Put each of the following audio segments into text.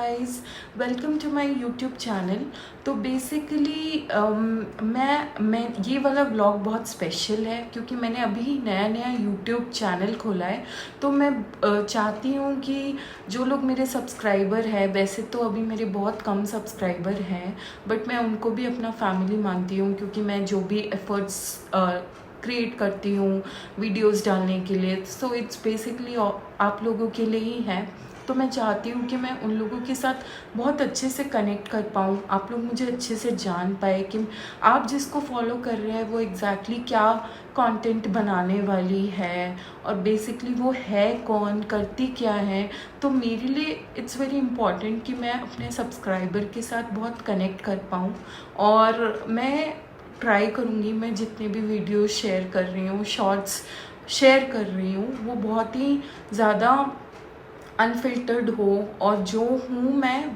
Guys, welcome to my YouTube channel. तो basically मैं ये वाला व्लॉग बहुत स्पेशल है क्योंकि मैंने अभी नया यूट्यूब चैनल खोला है। तो मैं चाहती हूँ कि जो लोग मेरे सब्सक्राइबर हैं, वैसे तो अभी मेरे बहुत कम सब्सक्राइबर हैं, बट मैं उनको भी अपना फैमिली मानती हूँ क्योंकि मैं जो भी एफर्ट्स क्रिएट करती हूँ वीडियोस डालने के लिए, सो इट्स बेसिकली आप लोगों के लिए ही है। तो मैं चाहती हूँ कि मैं उन लोगों के साथ बहुत अच्छे से कनेक्ट कर पाऊँ, आप लोग मुझे अच्छे से जान पाए कि आप जिसको फॉलो कर रहे हैं वो एग्जैक्टली क्या कंटेंट बनाने वाली है और बेसिकली वो है कौन, करती क्या है। तो मेरे लिए इट्स वेरी इम्पॉर्टेंट कि मैं अपने सब्सक्राइबर के साथ बहुत कनेक्ट कर पाऊँ और मैं ट्राई करूँगी, मैं जितने भी वीडियो शेयर कर रही हूँ, शॉर्ट्स शेयर कर रही हूँ, वो बहुत ही ज़्यादा अनफिल्टर्ड हो और जो हूँ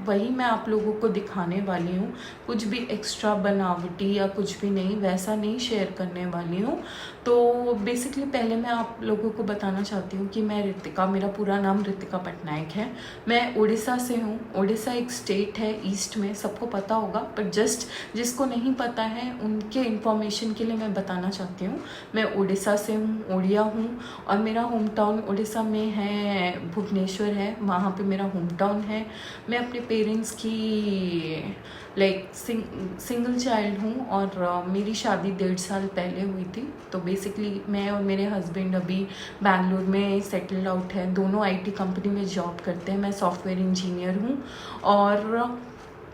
वही मैं आप लोगों को दिखाने वाली हूँ। कुछ भी एक्स्ट्रा बनावटी या कुछ भी नहीं, वैसा नहीं शेयर करने वाली हूँ। तो बेसिकली पहले मैं आप लोगों को बताना चाहती हूँ कि मैं रितिका, मेरा पूरा नाम रितिका पटनायक है। मैं उड़ीसा से हूँ। उड़ीसा एक स्टेट है ईस्ट में, सबको पता होगा, पर जस्ट जिसको नहीं पता है उनके इन्फॉर्मेशन के लिए मैं बताना चाहती हूँ। मैं उड़ीसा से हूँ, उड़िया हूँ और मेरा होम टाउन उड़ीसा में है, भुवनेश्वर है, वहाँ पे मेरा होम टाउन है। मैं अपने पेरेंट्स की सिंगल चाइल्ड हूँ और मेरी शादी 1.5 साल पहले हुई थी। तो बेसिकली मैं और मेरे हस्बैंड अभी बैंगलोर में सेटल्ड आउट है, दोनों आईटी कंपनी में जॉब करते हैं। मैं सॉफ्टवेयर इंजीनियर हूँ और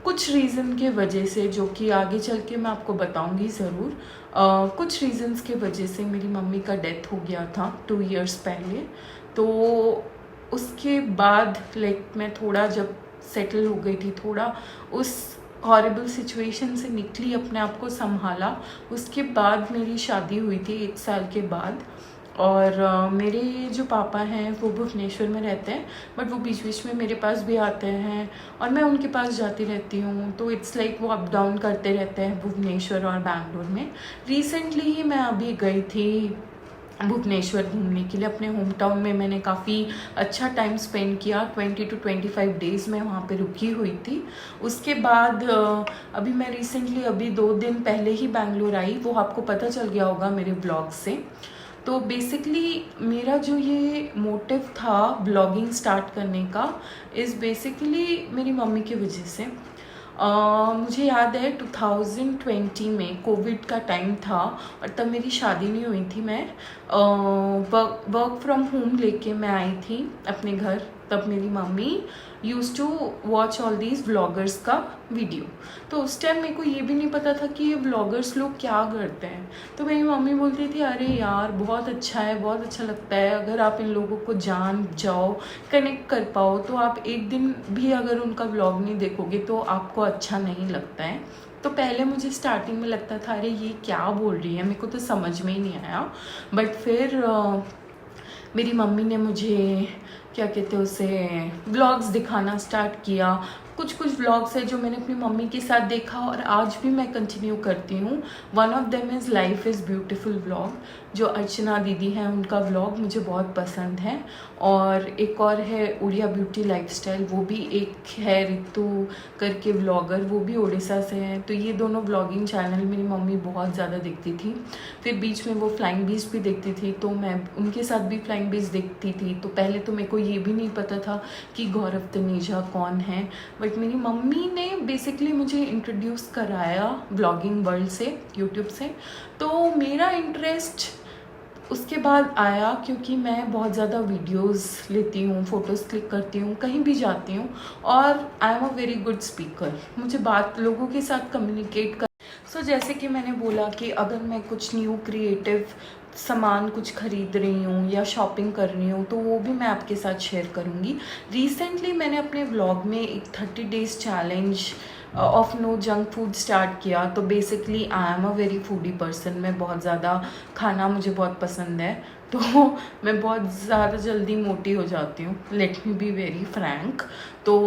कुछ रीज़न के वजह से, जो कि आगे चल के मैं आपको बताऊंगी ज़रूर, कुछ रीज़न्स के वजह से मेरी मम्मी का डेथ हो गया था 2 इयर्स पहले। तो उसके बाद मैं थोड़ा जब सेटल हो गई थी, थोड़ा उस हॉरिबल सिचुएशन से निकली, अपने आप को संभाला, उसके बाद मेरी शादी हुई थी 1 साल के बाद। और मेरे जो पापा हैं वो भुवनेश्वर में रहते हैं, बट वो बीच बीच में मेरे पास भी आते हैं और मैं उनके पास जाती रहती हूँ। तो इट्स वो अप डाउन करते रहते हैं भुवनेश्वर और बैंगलोर में। रिसेंटली ही मैं अभी गई थी भुवनेश्वर घूमने के लिए, अपने होम टाउन में मैंने काफ़ी अच्छा टाइम स्पेंड किया। 20 to 25 डेज़ में वहाँ पे रुकी हुई थी। उसके बाद अभी मैं रिसेंटली अभी 2 दिन पहले ही बैंगलोर आई, वो आपको पता चल गया होगा मेरे ब्लॉग से। तो बेसिकली मेरा जो ये मोटिव था ब्लॉगिंग स्टार्ट करने का, इज़ बेसिकली मेरी मम्मी की वजह से। मुझे याद है 2020 में कोविड का टाइम था और तब मेरी शादी नहीं हुई थी। मैं वर्क फ्रॉम होम लेके मैं आई थी अपने घर। तब मेरी mummy use to watch all these vloggers का वीडियो। तो उस टाइम मेरे को ये भी नहीं पता था कि ये व्लॉगर्स लोग क्या करते हैं। तो मेरी मम्मी बोलती थी, अरे यार बहुत अच्छा है, बहुत अच्छा लगता है, अगर आप इन लोगों को जान जाओ, कनेक्ट कर पाओ, तो आप एक दिन भी अगर उनका व्लॉग नहीं देखोगे तो आपको अच्छा नहीं लगता है। तो पहले मुझे स्टार्टिंग में लगता था, अरे ये क्या बोल रही है, मेरे को तो समझ में ही नहीं आया। बट फिर मेरी मम्मी ने मुझे क्या कहते हैं उसे व्लॉग्स दिखाना स्टार्ट किया। कुछ व्लॉग्स है जो मैंने अपनी मम्मी के साथ देखा और आज भी मैं कंटिन्यू करती हूँ। One of them is life is beautiful vlog, जो अर्चना दीदी हैं उनका व्लॉग मुझे बहुत पसंद है। और एक और है उड़िया ब्यूटी लाइफस्टाइल, वो भी एक है रितु करके व्लॉगर, वो भी उड़ीसा से हैं। तो ये दोनों व्लॉगिंग चैनल मेरी मम्मी बहुत ज़्यादा देखती थी। फिर बीच में वो फ्लाइंग बीस्ट भी देखती थी, तो मैं उनके साथ भी फ्लाइंग बीस्ट देखती थी। तो पहले तो मेरे को ये भी नहीं पता था कि गौरव तनेजा कौन है, बट मेरी मम्मी ने बेसिकली मुझे इंट्रोड्यूस कराया व्लॉगिंग वर्ल्ड से, यूट्यूब से। तो मेरा इंटरेस्ट उसके बाद आया क्योंकि मैं बहुत ज़्यादा वीडियोस लेती हूँ, फ़ोटोज़ क्लिक करती हूँ, कहीं भी जाती हूँ और आई am a very good speaker. मुझे लोगों के साथ कम्युनिकेट कर जैसे कि मैंने बोला कि अगर मैं कुछ न्यू क्रिएटिव सामान कुछ खरीद रही हूँ या शॉपिंग कर रही हूँ तो वो भी मैं आपके साथ शेयर करूँगी। रिसेंटली मैंने अपने व्लॉग में एक 30 days challenge of no junk food start किया। तो basically I am a very foodie person, मैं बहुत ज़्यादा खाना मुझे बहुत पसंद है, तो मैं बहुत ज़्यादा जल्दी मोटी हो जाती हूँ, let me be very Frank. तो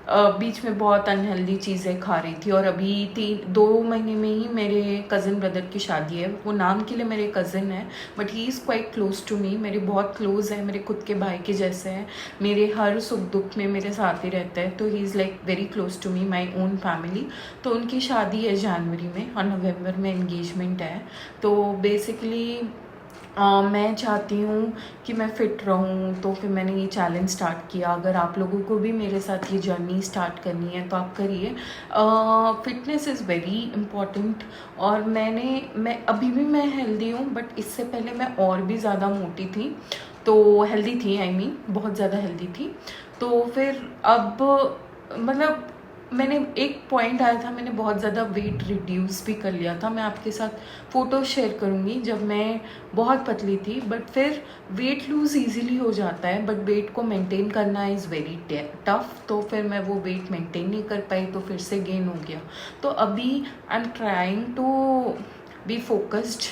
बीच में बहुत अनहेल्दी चीज़ें खा रही थी। और अभी 2 महीने में ही मेरे कज़न ब्रदर की शादी है। वो नाम के लिए मेरे कज़न है but he is quite close to me, मेरे बहुत क्लोज है, मेरे खुद के भाई के जैसे हैं, मेरे हर सुख दुख में मेरे साथ ही रहता है। तो he is like very close to me, my own family. तो उनकी शादी है जनवरी में और नवंबर में एंगेजमेंट है। तो बेसिकली मैं चाहती हूँ कि मैं फ़िट रहूँ, तो फिर मैंने ये चैलेंज स्टार्ट किया। अगर आप लोगों को भी मेरे साथ ये जर्नी स्टार्ट करनी है तो आप करिए। Fitness is very important. और मैं अभी भी मैं हेल्दी हूँ बट इससे पहले मैं और भी ज़्यादा मोटी थी, तो हेल्दी थी, आई मीन बहुत ज़्यादा हेल्दी थी। तो फिर अब मतलब मैंने एक पॉइंट आया था, मैंने बहुत ज़्यादा वेट रिड्यूस भी कर लिया था। मैं आपके साथ फ़ोटो शेयर करूँगी जब मैं बहुत पतली थी। बट फिर वेट लूज़ इजीली हो जाता है बट वेट को मेंटेन करना इज़ वेरी टफ। तो फिर मैं वो वेट मेंटेन नहीं कर पाई तो फिर से गेन हो गया। तो अभी I am trying to be focused.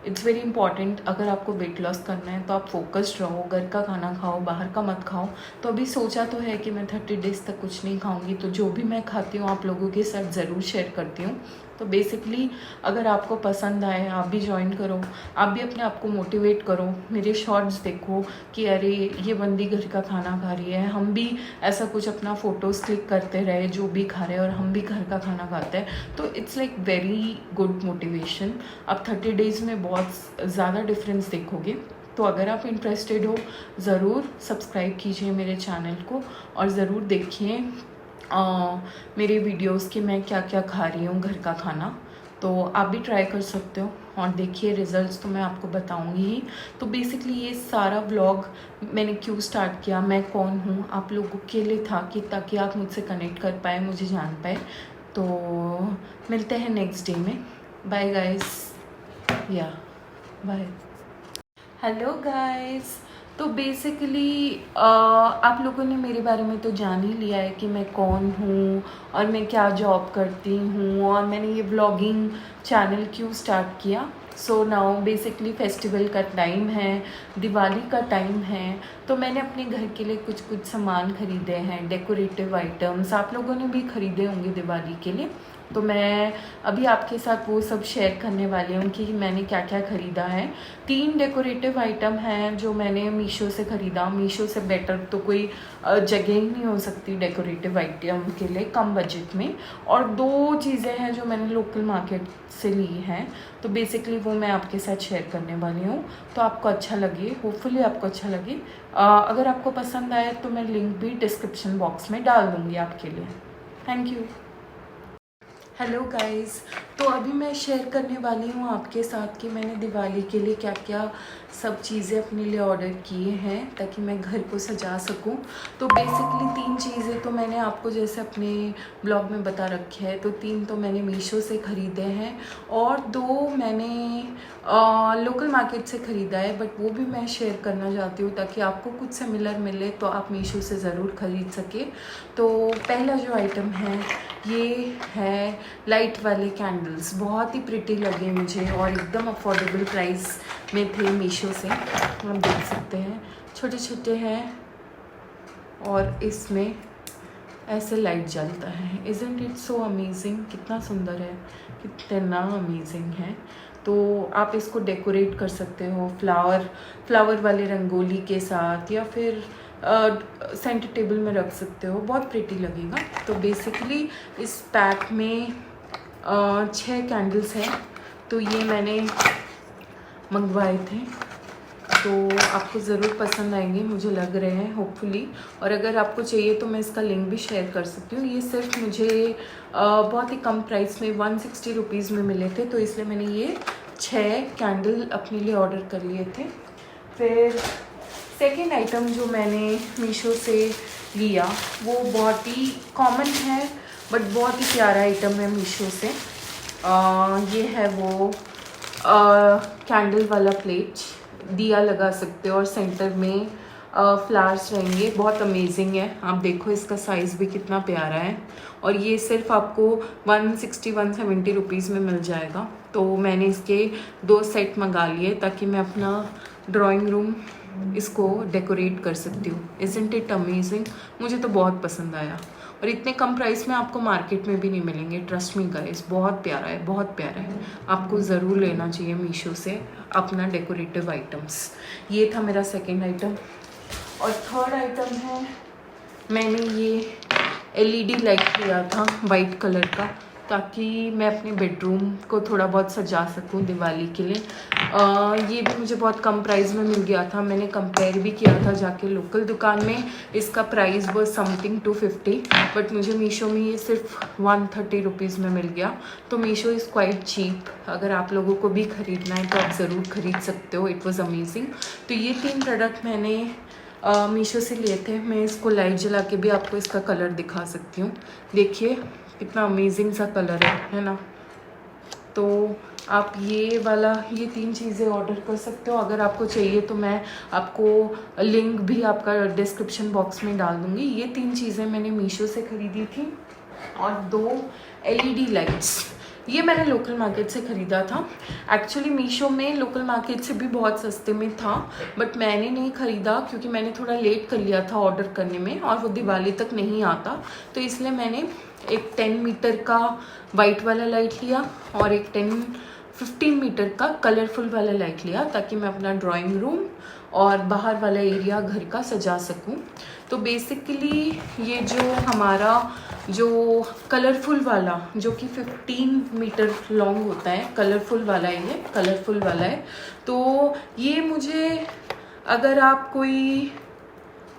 It's very important. अगर आपको वेट लॉस करना है तो आप फोकस्ड रहो, घर का खाना खाओ, बाहर का मत खाओ। तो अभी सोचा तो है कि मैं 30 डेज़ तक कुछ नहीं खाऊंगी, तो जो भी मैं खाती हूँ आप लोगों के साथ ज़रूर शेयर करती हूँ। तो बेसिकली अगर आपको पसंद आए आप भी ज्वाइन करो, आप भी अपने आप को मोटिवेट करो। मेरे शॉर्ट्स देखो कि अरे ये बंदी घर का खाना खा रही है, हम भी ऐसा कुछ अपना फ़ोटोज़ क्लिक करते रहे जो भी खा रहे हैं और हम भी घर का खाना खाते हैं। तो it's like very good motivation. आप 30 डेज़ में बहुत ज़्यादा डिफरेंस देखोगे। तो अगर आप इंटरेस्टेड हो ज़रूर सब्सक्राइब कीजिए मेरे चैनल को और ज़रूर देखिए मेरे वीडियोस कि मैं क्या क्या खा रही हूँ घर का खाना। तो आप भी ट्राई कर सकते हो और देखिए रिज़ल्ट्स तो मैं आपको बताऊँगी ही। तो बेसिकली ये सारा व्लॉग मैंने क्यों स्टार्ट किया, मैं कौन हूँ, आप लोगों के लिए था कि ताकि आप मुझसे कनेक्ट कर पाए, मुझे जान पाए। तो मिलते हैं नेक्स्ट डे में। बाय गाइस, या बाय। Hello guys. तो बेसिकली आप लोगों ने मेरे बारे में तो जान ही लिया है कि मैं कौन हूँ और मैं क्या जॉब करती हूँ और मैंने ये व्लॉगिंग चैनल क्यों स्टार्ट किया। सो नाउ बेसिकली फेस्टिवल का टाइम है, दिवाली का टाइम है, तो मैंने अपने घर के लिए कुछ कुछ सामान ख़रीदे हैं, डेकोरेटिव आइटम्स। आप लोगों ने भी ख़रीदे होंगे दिवाली के लिए। तो मैं अभी आपके साथ वो सब शेयर करने वाली हूँ कि मैंने क्या क्या ख़रीदा है। 3 डेकोरेटिव आइटम हैं जो मैंने मीशो से ख़रीदा। मीशो से बेटर तो कोई जगह ही नहीं हो सकती डेकोरेटिव आइटम के लिए कम बजट में। और 2 चीज़ें हैं जो मैंने लोकल मार्केट से ली हैं। तो बेसिकली वो मैं आपके साथ शेयर करने वाली हूँ। तो आपको अच्छा लगे, होपफुली आपको अच्छा लगे। अगर आपको पसंद आए तो मैं लिंक भी डिस्क्रिप्शन बॉक्स में डाल दूँगी आपके लिए। Thank you. Hello guys. तो अभी मैं शेयर करने वाली हूँ आपके साथ कि मैंने दिवाली के लिए क्या क्या सब चीज़ें अपने लिए ऑर्डर किए हैं ताकि मैं घर को सजा सकूँ। तो बेसिकली 3 चीज़ें तो मैंने आपको जैसे अपने ब्लॉग में बता रखे है। तो 3 तो मैंने मीशो से ख़रीदे हैं और 2 मैंने लोकल मार्केट से ख़रीदा है। बट वो भी मैं शेयर करना चाहती हूँ ताकि आपको कुछ सिमिलर मिले तो आप मीशो से ज़रूर ख़रीद सके। तो पहला जो आइटम है ये है लाइट वाले कैंडल्स। बहुत ही प्रिटी लगे मुझे और एकदम अफोर्डेबल प्राइस में थे मीशो से। आप देख सकते हैं छोटे छोटे हैं और इसमें ऐसे लाइट जलता है। इज़न्ट इट सो अमेजिंग, कितना सुंदर है, कितना अमेजिंग है। तो आप इसको डेकोरेट कर सकते हो फ्लावर वाले रंगोली के साथ या फिर सेंटर टेबल में रख सकते हो, बहुत प्रिटी लगेगा। तो बेसिकली इस पैक में 6 कैंडल्स हैं। तो ये मैंने मंगवाए थे, तो आपको ज़रूर पसंद आएंगे मुझे लग रहे हैं, होपफुली। और अगर आपको चाहिए तो मैं इसका लिंक भी शेयर कर सकती हूँ। ये सिर्फ मुझे बहुत ही कम प्राइस में 160 रुपीज़ में मिले थे, तो इसलिए मैंने ये 6 कैंडल अपने लिए ऑर्डर कर लिए थे। फिर सेकेंड आइटम जो मैंने मीशो से लिया वो बहुत ही कॉमन है बट बहुत ही प्यारा आइटम है मीशो से। ये है वो कैंडल वाला प्लेट, दिया लगा सकते हो और सेंटर में फ्लावर्स रहेंगे, बहुत अमेजिंग है। आप देखो इसका साइज़ भी कितना प्यारा है और ये सिर्फ आपको 160-170 रुपीज़ में मिल जाएगा। तो मैंने इसके 2 सेट मंगा लिए ताकि मैं अपना ड्राइंग रूम इसको डेकोरेट कर सकती हूँ। इज़न्ट इट अमेजिंग, मुझे तो बहुत पसंद आया। और इतने कम प्राइस में आपको मार्केट में भी नहीं मिलेंगे, ट्रस्ट मी गाइस। बहुत प्यारा है, बहुत प्यारा है, आपको ज़रूर लेना चाहिए मीशो से अपना डेकोरेटिव आइटम्स। ये था मेरा सेकेंड आइटम। और थर्ड आइटम है, मैंने ये LED लाइट लिया था वाइट कलर का, ताकि मैं अपने बेडरूम को थोड़ा बहुत सजा सकूं दिवाली के लिए। ये भी मुझे बहुत कम प्राइस में मिल गया था। मैंने कंपेयर भी किया था जाके लोकल दुकान में, इसका प्राइस वो समथिंग 250, बट मुझे मीशो में ये सिर्फ 130 रुपीज़ में मिल गया। तो मीशो इज़ क्वाइट चीप। अगर आप लोगों को भी ख़रीदना है तो आप ज़रूर ख़रीद सकते हो। It was amazing. तो ये 3 प्रोडक्ट मैंने मीशो से लिए थे। मैं इसको लाइट जला के भी आपको इसका कलर दिखा सकती हूँ। देखिए कितना अमेजिंग सा कलर है ना। तो आप ये 3 चीज़ें ऑर्डर कर सकते हो। अगर आपको चाहिए तो मैं आपको लिंक भी आपका डिस्क्रिप्शन बॉक्स में डाल दूँगी। ये 3 चीज़ें मैंने मीशो से ख़रीदी थी। और 2 LED लाइट्स, ये मैंने लोकल मार्केट से ख़रीदा था। एक्चुअली मीशो में लोकल मार्केट से भी बहुत सस्ते में था, बट मैंने नहीं ख़रीदा क्योंकि मैंने थोड़ा लेट कर लिया था ऑर्डर करने में, और वो दिवाली तक नहीं आता। तो इसलिए मैंने एक 10 मीटर का वाइट वाला लाइट लिया और एक 15 मीटर का कलरफुल वाला लाइट लिया, ताकि मैं अपना ड्राइंग रूम और बाहर वाला एरिया घर का सजा सकूं। तो बेसिकली ये जो हमारा जो कलरफुल वाला, जो कि 15 मीटर लॉन्ग होता है, कलरफुल वाला है, ये कलरफुल वाला है। तो ये मुझे, अगर आप कोई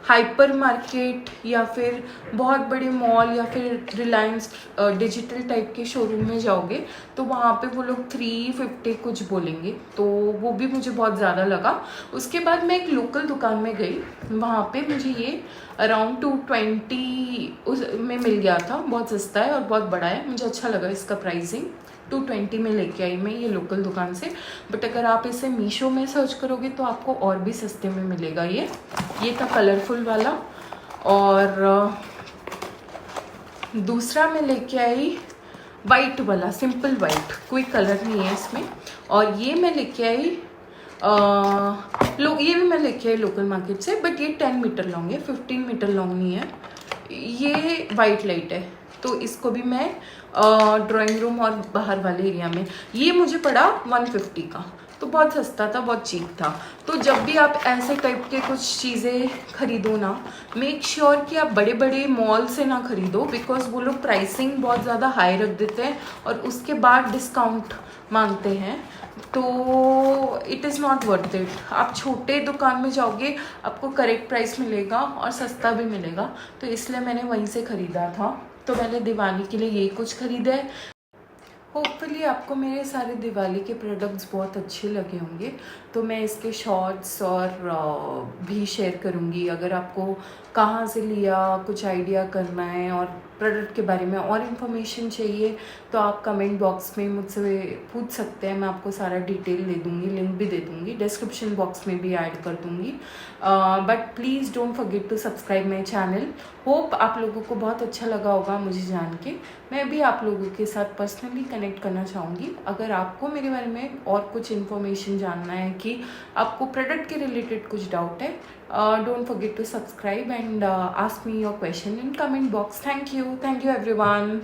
हाइपर मार्केट या फिर बहुत बड़े मॉल या फिर रिलायंस डिजिटल टाइप के शोरूम में जाओगे तो वहाँ पे वो लोग 350 कुछ बोलेंगे, तो वो भी मुझे बहुत ज़्यादा लगा। उसके बाद मैं एक लोकल दुकान में गई, वहाँ पे मुझे ये अराउंड 220 उस में मिल गया था। बहुत सस्ता है और बहुत बड़ा है, मुझे अच्छा लगा इसका प्राइसिंग। 220 में लेके आई मैं ये लोकल दुकान से। बट अगर आप इसे मीशो में सर्च करोगे तो आपको और भी सस्ते में मिलेगा। ये था कलरफुल वाला। और दूसरा मैं लेके आई वाइट वाला, सिंपल वाइट, कोई कलर नहीं है इसमें। और ये मैं लेके आई ये भी मैं लेके आई लोकल मार्केट से, बट ये 10 मीटर लॉन्ग है, 15 मीटर लॉन्ग नहीं है। ये वाइट लाइट है, तो इसको भी मैं ड्राइंग रूम और बाहर वाले एरिया में, ये मुझे पड़ा 150 का, तो बहुत सस्ता था, बहुत चीप था। तो जब भी आप ऐसे टाइप के कुछ चीज़ें खरीदो ना, मेक श्योर कि आप बड़े बड़े मॉल से ना खरीदो, बिकॉज वो लोग प्राइसिंग बहुत ज़्यादा हाई रख देते हैं और उसके बाद डिस्काउंट मांगते हैं, तो it is not worth it. आप छोटे दुकान में जाओगे, आपको करेक्ट प्राइस मिलेगा और सस्ता भी मिलेगा, तो इसलिए मैंने वहीं से ख़रीदा था। तो मैंने दिवाली के लिए ये कुछ ख़रीदा है। होपफुली आपको मेरे सारे दिवाली के प्रोडक्ट्स बहुत अच्छे लगे होंगे, तो मैं इसके शॉर्ट्स और भी शेयर करूँगी। अगर आपको कहाँ से लिया कुछ आइडिया करना है और प्रोडक्ट के बारे में और इन्फॉर्मेशन चाहिए तो आप कमेंट बॉक्स में मुझसे पूछ सकते हैं। मैं आपको सारा डिटेल दे दूँगी, लिंक भी दे दूँगी, डिस्क्रिप्शन बॉक्स में भी ऐड कर दूँगी। But please don't forget to subscribe my channel. Hope आप लोगों को बहुत अच्छा लगा होगा मुझे जान के। मैं भी आप लोगों के साथ पर्सनली कनेक्ट करना चाहूँगी। अगर आपको मेरे बारे में और कुछ इन्फॉर्मेशन जानना है कि आपको प्रोडक्ट के रिलेटेड कुछ डाउट है, don't forget to subscribe and ask me your question in comment box. Thank you everyone.